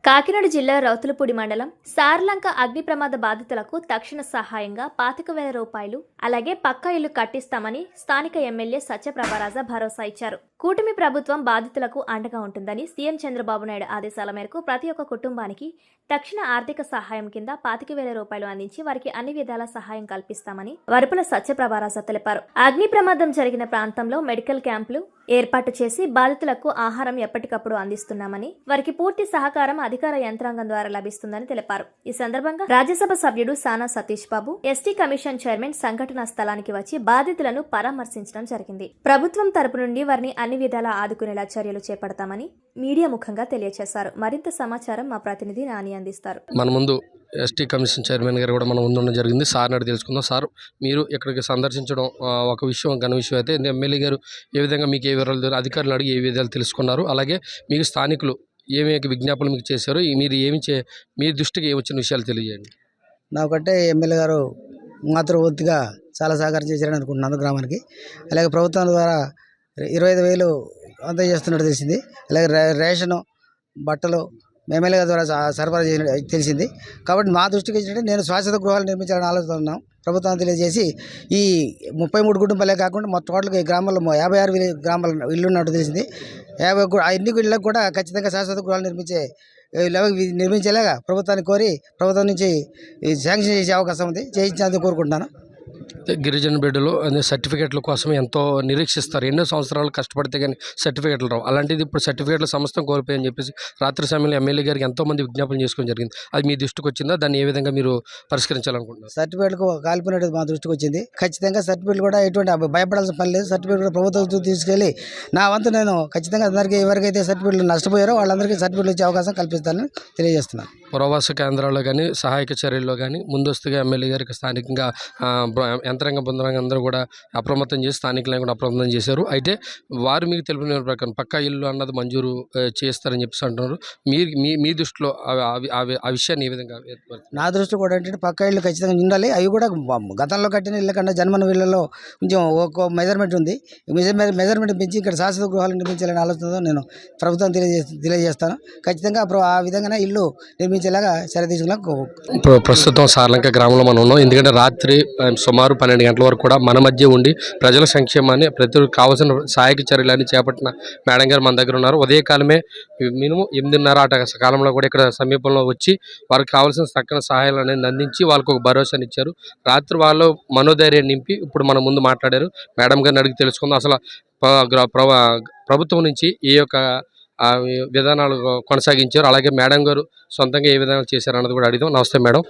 కాకినాడ జిల్లా రౌతులపూడి మండలం సార్లంక అగ్ని ప్రమాద బాధితులకు తక్షణ సహాయంగా 25,000 రూపాయలు అలాగే పక్కా ఇల్లు కట్టిస్తామని స్థానిక ఎమ్మెల్యే సత్యప్రభారాజ భరోసా ఇచ్చారు. కూటమి ప్రభుత్వం బాధితులకు అండగా ఉంటుందని సీఎం చంద్రబాబు నాయుడు ఆదేశాల మేరకు ప్రతి ఒక్క కుటుంబానికి తక్షణ ఆర్థిక సహాయం కింద 25,000 రూపాయలు అందించి వారికి అన్ని విధాల సహాయం కల్పిస్తామని వరుపుల సత్యప్రభారాజ తెలిపారు. అగ్ని ప్రమాదం జరిగిన ప్రాంతంలో మెడికల్ క్యాంపులు ఏర్పాటు చేసి బాధితులకు ఆహారం ఎప్పటికప్పుడు అందిస్తున్నామని, వారికి పూర్తి సహకారం అధికార యంత్రాంగం ద్వారా లభిస్తుందని తెలిపారు. ఈ సందర్భంగా రాజ్యసభ సభ్యుడు సానా Satish Babu, ST commission chairman సంఘటనా స్థలానికి వచ్చి బాధితులను పరామర్శించడం జరిగింది. ప్రభుత్వం తరపు నుండి వారిని అన్ని విధాలా ఆదుకునేలా చర్యలు చేపడతామని మీడియా ముఖంగా తెలియజేశారు. మరింత సమాచారం మా ప్రతినిధి నాని అందిస్తారు. మన ముందు ఎస్టీ కమిషన్ చైర్మన్ గారు కూడా మనం ఉండడం జరిగింది. సార్ నాడు తెలుసుకుందాం. సార్, మీరు ఇక్కడికి సందర్శించడం ఒక విషయం, ఘన విషయం అయితే ఎమ్మెల్యే గారు ఏ విధంగా మీకు ఏ వివరాలు అధికారులు అడిగి ఏ విధాలు తెలుసుకున్నారు, అలాగే మీకు స్థానికులు ఏమి విజ్ఞాపనలు మీకు చేశారు, మీరు మీ దృష్టికి ఏమి వచ్చిన విషయాలు తెలియజేయండి. నాకంటే ఎమ్మెల్యే గారు మాతృవృత్తిగా చాలా సహకారం చేశారని అనుకుంటున్నాను గ్రామానికి. అలాగే ప్రభుత్వం ద్వారా 25,000 అందజేస్తున్నట్టు తెలిసింది. అలాగే రేషను, బట్టలు ఎమ్మెల్యే గారి ద్వారా సరఫరా చేసిన తెలిసింది. కాబట్టి మా దృష్టికి వచ్చినట్టు నేను శాశ్వత గృహాలు నిర్మించాలని ఆలోచిస్తున్నాం. ప్రభుత్వం తెలియజేసి ఈ 33 కుటుంబాలే కాకుండా మొత్తం టోటల్గా ఈ గ్రామాల్లో 56 గ్రామాల ఇల్లు ఉన్నట్టు తెలిసింది. 50 అన్ని ఇళ్ళకు కూడా ఖచ్చితంగా శాశ్వత గృహాలు నిర్మించేలాగా ప్రభుత్వాన్ని కోరి ప్రభుత్వం నుంచి శాంక్షన్ చేసే అవకాశం ఉంది. చేయించాలని కోరుకుంటున్నాను. గిరిజన బిడ్డలు సర్టిఫికేట్ల కోసం ఎంతో నిరీక్షిస్తారు. ఎన్నో సంవత్సరాలు కష్టపడితే కానీ సర్టిఫికేట్లు రావు. అలాంటిది ఇప్పుడు సర్టిఫికేట్ల సంస్థ కోల్పోయని చెప్పేసి రాత్రి సమయంలో ఎమ్మెల్యే గారికి ఎంతోమంది విజ్ఞాపన చేసుకోవడం జరిగింది. అది మీ దృష్టికి వచ్చిందా? దాన్ని ఏ విధంగా మీరు పరిష్కరించాలనుకుంటున్నారు? సర్టిఫికేట్లకు కాల్పోయినట్టు మా దృష్టికి వచ్చింది. ఖచ్చితంగా సర్టిఫికేట్లు కూడా ఎటువంటి భయపడాల్సిన పని లేదు. సర్టిఫికేట్ కూడా ప్రభుత్వం తీసుకెళ్ళి నా వంతు నేను ఖచ్చితంగా అందరికీ ఎవరికైతే సర్టిఫికేట్లు నష్టపోయారో వాళ్ళందరికీ సర్టిఫికేట్లు ఇచ్చే అవకాశం కల్పిస్తానని తెలియజేస్తున్నాను. పురవాస కేంద్రాల్లో కానీ సహాయక చర్యల్లో కానీ ముందస్తుగా ఎమ్మెల్యే గారికి స్థానికంగా యంత్రాంగ బృందాంగం అందరూ కూడా అప్రమత్తం చేసి స్థానికులను కూడా అప్రమత్తం చేశారు. అయితే వారు మీకు తెలిపిన ప్రకారం పక్కా ఇల్లు అన్నది మంజూరు చేస్తారని చెప్పేసి అంటున్నారు. మీ దృష్టిలో ఆ విషయాన్ని ఏ విధంగా? నా దృష్టి కూడా ఏంటంటే పక్కా ఇల్లు ఖచ్చితంగా ఉండాలి. అవి కూడా గతంలో కట్టిన ఇళ్ళ కన్నా జన్మన ఇళ్లలో కొంచెం ఒక మెజర్మెంట్ ఉంది. మెజర్మెంట్ పెంచి ఇక్కడ శాశ్వత గృహాలు నిర్మించాలని ఆలోచనతో నేను ప్రభుత్వం తెలియజేస్తాను. ఖచ్చితంగా ఆ విధంగానే ఇల్లు నిర్మించేలాగా చర్య తీసుకున్నాను. ప్రస్తుతం సార్లంక గ్రామంలో మనం ఉన్నాం. ఎందుకంటే రాత్రి సుమారు 12 గంటల వరకు కూడా మన మధ్య ఉండి ప్రజల సంక్షేమాన్ని ప్రతి కావాల్సిన సహాయక చర్యలన్నీ చేపట్టిన మేడం గారు మన దగ్గర ఉన్నారు. ఉదయకాలమే మినిమం 8:30 కాలంలో కూడా ఇక్కడ సమీపంలో వచ్చి వారికి కావాల్సిన చక్కని సహాయాలు అనేది అందించి వాళ్ళకు ఒక భరోసాని ఇచ్చారు. రాత్రి వాళ్ళు మనోధైర్యం నింపి ఇప్పుడు మన ముందు మాట్లాడారు. మేడం గారిని అడిగి తెలుసుకుందాం అసలు ప్రభుత్వం నుంచి ఈ యొక్క విధానాలు కొనసాగించారు, అలాగే మేడం గారు సొంతంగా ఏ విధానాలు చేశారు అన్నది కూడా అడిగాం. నమస్తే మేడం,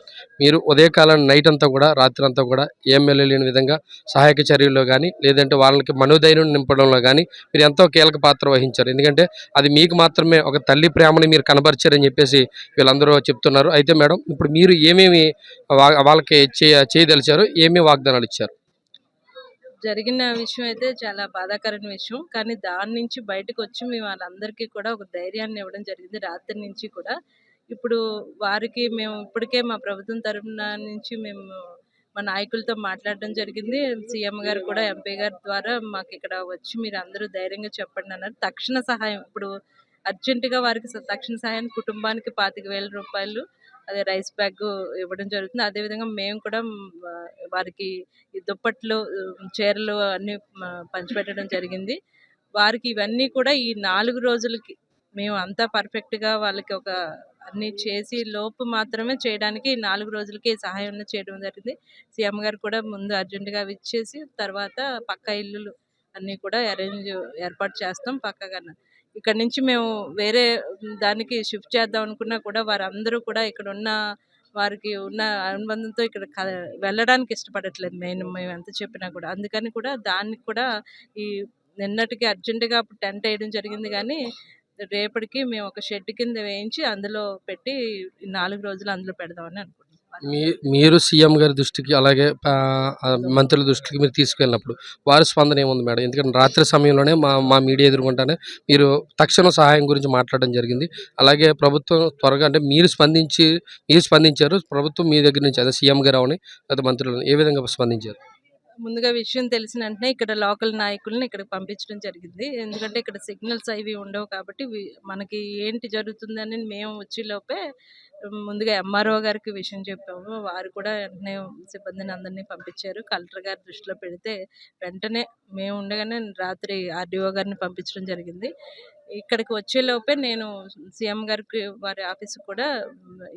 మీరు ఉదయకాలం నైట్ అంతా కూడా రాత్రి అంతా కూడా ఎమ్మెల్యే లేని విధంగా సహాయక చర్యల్లో కానీ లేదంటే వాళ్ళకి మనోధైర్యం నింపడంలో కానీ మీరు ఎంతో కీలక పాత్ర వహించారు. ఎందుకంటే అది మీకు మాత్రమే ఒక తల్లి ప్రేమని మీరు కనబరిచారని చెప్పేసి వీళ్ళందరూ చెప్తున్నారు. అయితే మేడం, ఇప్పుడు మీరు ఏమేమి వాళ్ళకి చేయదలిచారు, ఏమేమి వాగ్దానాలు ఇచ్చారు? జరిగిన విషయం అయితే చాలా బాధాకరమైన విషయం. కానీ దాని నుంచి బయటకు వచ్చి మేము వాళ్ళందరికీ కూడా ఒక ధైర్యాన్ని ఇవ్వడం జరిగింది రాత్రి నుంచి కూడా. ఇప్పుడు వారికి మేము ఇప్పటికే మా ప్రభుత్వం తరఫున నుంచి మేము మా నాయకులతో మాట్లాడడం జరిగింది. సీఎం గారు కూడా ఎంపీ గారి ద్వారా మాకు ఇక్కడ వచ్చి మీరు అందరూ ధైర్యంగా చెప్పండి అన్నారు. తక్షణ సహాయం ఇప్పుడు అర్జెంటుగా వారికి తక్షణ సహాయాన్ని కుటుంబానికి 25,000 రూపాయలు, అదే రైస్ బ్యాగ్ ఇవ్వడం జరుగుతుంది. అదేవిధంగా మేము కూడా వారికి ఈ దుప్పట్లు, చీరలు అన్నీ పంచిపెట్టడం జరిగింది. వారికి ఇవన్నీ కూడా ఈ 4 రోజులకి మేము అంతా పర్ఫెక్ట్గా వాళ్ళకి ఒక అన్నీ చేసి లోపు మాత్రమే చేయడానికి 4 రోజులకి సహాయం చేయడం జరిగింది. సీఎం గారు కూడా ముందు అర్జెంటుగా ఇచ్చేసి తర్వాత పక్కా ఇల్లులు అన్నీ కూడా ఏర్పాటు చేస్తాం పక్కగా. ఇక్కడ నుంచి మేము వేరే దానికి షిఫ్ట్ చేద్దాం అనుకున్నా కూడా వారందరూ కూడా ఇక్కడ ఉన్న వారికి ఉన్న అనుబంధంతో ఇక్కడ వెళ్ళడానికి ఇష్టపడట్లేదు. మేము ఎంత చెప్పినా కూడా అందుకని కూడా దానికి కూడా ఈ నిన్నటికి అర్జెంటుగా టెంట్ వేయడం జరిగింది. కానీ రేపటికి మేము ఒక షెడ్ కింద వేయించి అందులో పెట్టి 4 రోజులు అందులో పెడదామని అనుకుంటున్నాం. మీరు సీఎం గారి దృష్టికి అలాగే మంత్రుల దృష్టికి మీరు తీసుకెళ్ళినప్పుడు వారి స్పందన ఏముంది మేడం? ఎందుకంటే రాత్రి సమయంలోనే మా మీడియా ఎదుర్కొంటానే మీరు తక్షణ సహాయం గురించి మాట్లాడడం జరిగింది. అలాగే ప్రభుత్వం త్వరగా అంటే మీరు స్పందించారు. ప్రభుత్వం మీ దగ్గర నుంచి అదే సీఎం గారు అవని లేదా మంత్రులు ఏ విధంగా స్పందించారు? ముందుగా విషయం తెలిసిన వెంటనే ఇక్కడ లోకల్ నాయకుల్ని ఇక్కడికి పంపించడం జరిగింది. ఎందుకంటే ఇక్కడ సిగ్నల్స్ అవి ఉండవు కాబట్టి మనకి ఏంటి జరుగుతుందని మేము వచ్చేలోపే ముందుగా ఎంఆర్ఓ గారికి విషయం చెప్పాము. వారు కూడా వెంటనే సిబ్బందిని అందరినీ పంపించారు. కలెక్టర్ గారి దృష్టిలో పెడితే వెంటనే మేము ఉండగానే రాత్రి ఆర్డీఓ గారిని పంపించడం జరిగింది. ఇక్కడికి వచ్చేలోపే నేను సీఎం గారికి వారి ఆఫీస్‌కి కూడా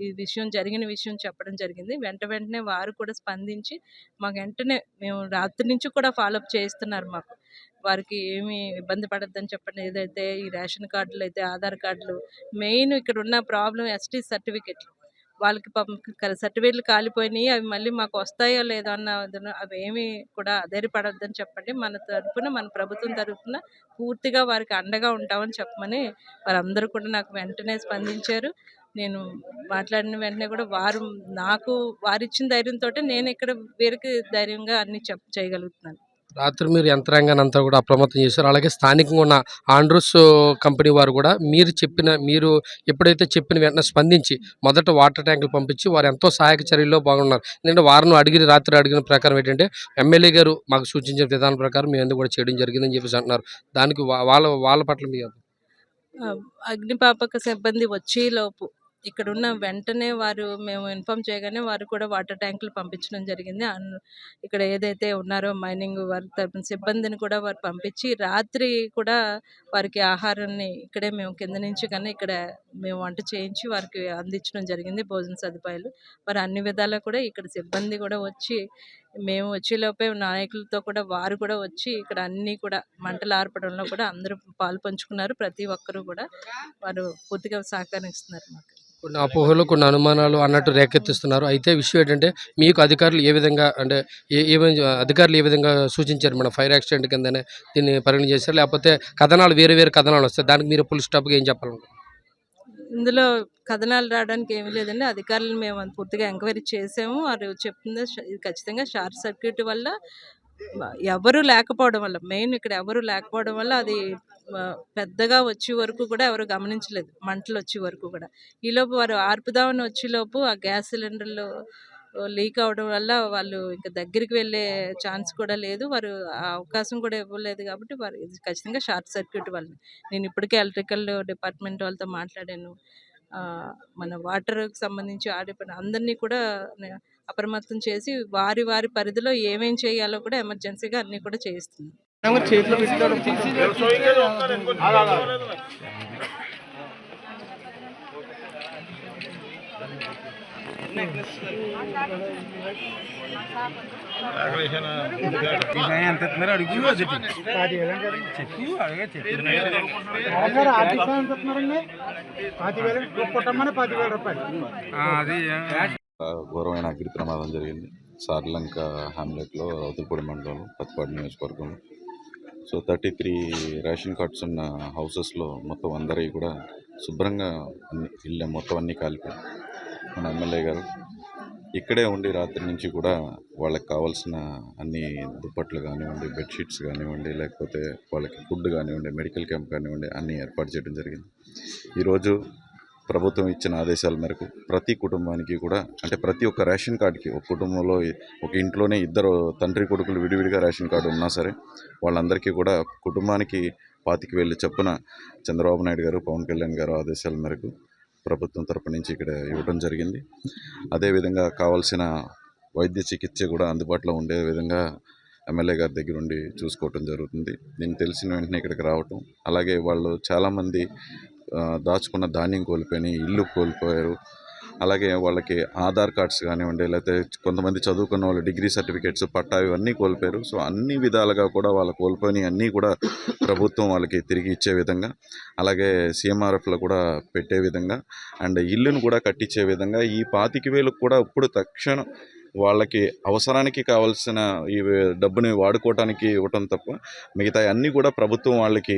ఈ జరిగిన విషయం చెప్పడం జరిగింది. వెంటనే వారు కూడా స్పందించి మాకు వెంటనే మేము రాత్రి నుంచి కూడా ఫాలోఅప్ చేయిస్తున్నారు మాకు. వారికి ఏమి ఇబ్బంది పడొద్దని చెప్పండి. ఏదైతే ఈ రేషన్ కార్డులు అయితే ఆధార్ కార్డులు మెయిన్ ఇక్కడున్న ప్రాబ్లమ్ ఎస్టీ సర్టిఫికేట్లు. వాళ్ళకి పాపం సర్టిఫికేట్లు కాలిపోయినాయి. అవి మళ్ళీ మాకు వస్తాయో లేదో అవేమీ కూడా అధైర్యపడొద్దని చెప్పండి. మన తరపున మన ప్రభుత్వం తరపున పూర్తిగా వారికి అండగా ఉంటామని చెప్పమని వారందరూ కూడా నాకు వెంటనే స్పందించారు. నేను మాట్లాడిన వెంటనే కూడా వారిచ్చిన ధైర్యంతోటే నేను ఇక్కడ వీరికి ధైర్యంగా అన్ని చేయగలుగుతున్నాను. రాత్రి మీరు యంత్రాంగాన్ని అంతా కూడా అప్రమత్తం చేశారు. అలాగే స్థానికంగా ఉన్న ఆండ్రూస్ కంపెనీ వారు కూడా మీరు ఎప్పుడైతే చెప్పిన వెంటనే స్పందించి మొదట వాటర్ ట్యాంకులు పంపించి వారు ఎంతో సహాయక చర్యల్లో బాగున్నారు. ఎందుకంటే రాత్రి అడిగిన ప్రకారం ఏంటంటే ఎమ్మెల్యే గారు మాకు సూచించిన విధానం ప్రకారం మేము ఎందుకు కూడా చేయడం జరిగిందని చెప్పేసి అంటున్నారు. దానికి వాళ్ళ పట్ల మీ అగ్నిపాపక సిబ్బంది వచ్చేలోపు ఇక్కడున్న వెంటనే మేము ఇన్ఫార్మ్ చేయగానే వారు కూడా వాటర్ ట్యాంకులు పంపించడం జరిగింది. ఇక్కడ ఏదైతే ఉన్నారో మైనింగ్ వారి తరపున సిబ్బందిని కూడా వారు పంపించి రాత్రి కూడా వారికి ఆహారాన్ని ఇక్కడే మేము కింద నుంచి ఇక్కడ మేము వంట చేయించి వారికి అందించడం జరిగింది. భోజన సదుపాయాలు వారు అన్ని విధాలా కూడా ఇక్కడ సిబ్బంది కూడా వచ్చి మేము వచ్చేలోపే నాయకులతో కూడా వారు కూడా వచ్చి ఇక్కడ అన్నీ కూడా మంటలు ఆర్పడంలో కూడా అందరూ పాలు పంచుకున్నారు. ప్రతి ఒక్కరూ కూడా వారు పూర్తిగా సహకరిస్తున్నారు మాకు. కొన్ని అపోహలు కొన్ని అనుమానాలు అన్నట్టు రేకెత్తిస్తున్నారు. అయితే విషయం ఏంటంటే మీకు అధికారులు ఏ విధంగా అంటే అధికారులు ఏ విధంగా సూచించారు? మన ఫైర్ యాక్సిడెంట్ కిందనే దీన్ని పరిగణ చేశారు, లేకపోతే వేరే కథనాలు వస్తాయి, దానికి మీరు ఫుల్ స్టాప్గా ఏం చెప్పాలనుకుంటున్నారు? ఇందులో కథనాలు రావడానికి ఏమీ లేదండి. అధికారులను మేము పూర్తిగా ఎంక్వైరీ చేసాము. వారు చెప్తుంది ఇది ఖచ్చితంగా షార్ట్ సర్క్యూట్ వల్ల ఎవరు లేకపోవడం వల్ల మెయిన్ ఇక్కడ ఎవరు లేకపోవడం వల్ల అది పెద్దగా వచ్చే వరకు కూడా ఎవరు గమనించలేదు. మంటలు వచ్చే వరకు కూడా ఈలోపు వారు ఆర్పుదామని వచ్చేలోపు ఆ గ్యాస్ సిలిండర్లు లీక్ అవడం వల్ల వాళ్ళు ఇంకా దగ్గరికి వెళ్ళే ఛాన్స్ కూడా లేదు. వారు ఆ అవకాశం కూడా ఇవ్వలేదు కాబట్టి వారు ఇది ఖచ్చితంగా షార్ట్ సర్క్యూట్ వల్ల. నేను ఇప్పటికే ఎలక్ట్రికల్ డిపార్ట్మెంట్ వాళ్ళతో మాట్లాడాను. మన వాటర్కి సంబంధించి అందరినీ కూడా అప్రమత్తం చేసి వారి పరిధిలో ఏమేం చేయాలో కూడా ఎమర్జెన్సీగా అన్నీ కూడా చేయిస్తున్నాం. ఘోరమైన అగ్ని ప్రమాదం జరిగింది సార్లంక హ్యామ్లెట్లో రౌతులపూడి మండలంలో పత్తిపాడు నియోజకవర్గంలో. సో 33 రేషన్ కార్డ్స్ ఉన్న హౌసెస్లో మొత్తం అందరివి కూడా శుభ్రంగా ఇల్లు మొత్తం అన్నీ కాలిపోయాయి. మన ఎమ్మెల్యే గారు ఇక్కడే ఉండి రాత్రి నుంచి కూడా వాళ్ళకి కావాల్సిన అన్ని దుప్పట్లు కానివ్వండి, బెడ్షీట్స్ కానివ్వండి, లేకపోతే వాళ్ళకి ఫుడ్ కానివ్వండి, మెడికల్ క్యాంప్ కానివ్వండి అన్నీ ఏర్పాటు చేయడం జరిగింది. ఈరోజు ప్రభుత్వం ఇచ్చిన ఆదేశాల మేరకు ప్రతి కుటుంబానికి కూడా అంటే ప్రతి ఒక్క రేషన్ కార్డుకి ఒక కుటుంబంలో ఒక ఇంట్లోనే ఇద్దరు తండ్రి కొడుకులు విడివిడిగా రేషన్ కార్డు ఉన్నా సరే వాళ్ళందరికీ కూడా కుటుంబానికి 25,000 చొప్పున చంద్రబాబు నాయుడు గారు, పవన్ కళ్యాణ్ గారు ఆదేశాల మేరకు ప్రభుత్వం తరపు నుంచి ఇక్కడ ఇవ్వడం జరిగింది. అదేవిధంగా కావాల్సిన వైద్య చికిత్స కూడా అందుబాటులో ఉండే విధంగా ఎమ్మెల్యే గారి దగ్గర ఉండి చూసుకోవటం జరుగుతుంది. నేను తెలిసిన వెంటనే ఇక్కడికి రావటం, అలాగే వాళ్ళు చాలామంది దాచుకున్న ధాన్యం కోల్పోయి ఇల్లు కోల్పోయారు. అలాగే వాళ్ళకి ఆధార్ కార్డ్స్ కానివ్వండి, లేకపోతే కొంతమంది చదువుకున్న వాళ్ళు డిగ్రీ సర్టిఫికేట్స్, పట్టా ఇవన్నీ కోల్పోయారు. సో అన్ని విధాలుగా కూడా వాళ్ళు కోల్పోయినవి అన్నీ కూడా ప్రభుత్వం వాళ్ళకి తిరిగి ఇచ్చే విధంగా, అలాగే సీఎంఆర్ఎఫ్లో కూడా పెట్టే విధంగా అండ్ ఇల్లును కూడా కట్టించే విధంగా ఈ 25,000 కూడా ఇప్పుడు తక్షణం వాళ్ళకి అవసరానికి కావాల్సిన ఈ డబ్బుని వాడుకోవటానికి ఇవ్వటం తప్ప మిగతా అన్నీ కూడా ప్రభుత్వం వాళ్ళకి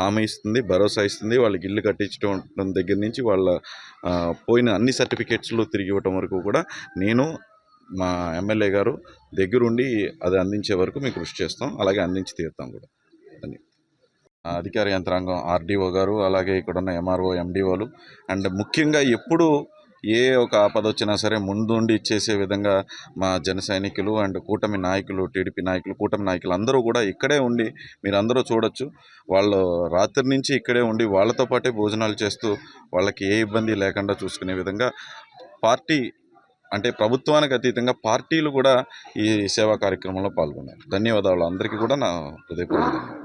హామీ ఇస్తుంది, భరోసా ఇస్తుంది. వాళ్ళకి ఇల్లు కట్టించడం దగ్గర నుంచి వాళ్ళ పోయిన అన్ని సర్టిఫికేట్స్లు తిరిగి ఇవ్వటం వరకు కూడా నేను మా ఎమ్మెల్యే గారు దగ్గరుండి అది అందించే వరకు మేము కృషి చేస్తాం, అలాగే అందించి తీరుతాం కూడా. అధికార యంత్రాంగం ఆర్డీఓ గారు, అలాగే ఇక్కడ ఉన్న ఎంఆర్ఓ, ఎండిఓలు అండ్ ముఖ్యంగా ఎప్పుడు ఏ ఒక ఆపద వచ్చినా సరే ముందుండి ఇచ్చేసే విధంగా మా జన సైనికులు అండ్ కూటమి నాయకులు, టీడీపీ నాయకులు, కూటమి నాయకులు అందరూ కూడా ఇక్కడే ఉండి మీరందరూ చూడొచ్చు. వాళ్ళు రాత్రి నుంచి ఇక్కడే ఉండి వాళ్ళతో పాటే భోజనాలు చేస్తూ వాళ్ళకి ఏ ఇబ్బంది లేకుండా చూసుకునే విధంగా పార్టీ అంటే ప్రభుత్వానికి అతీతంగా పార్టీలు కూడా ఈ సేవా కార్యక్రమంలో పాల్గొన్నారు. ధన్యవాదాలు అందరికీ కూడా నా హృదయపూర్వక ధన్యవాదాలు.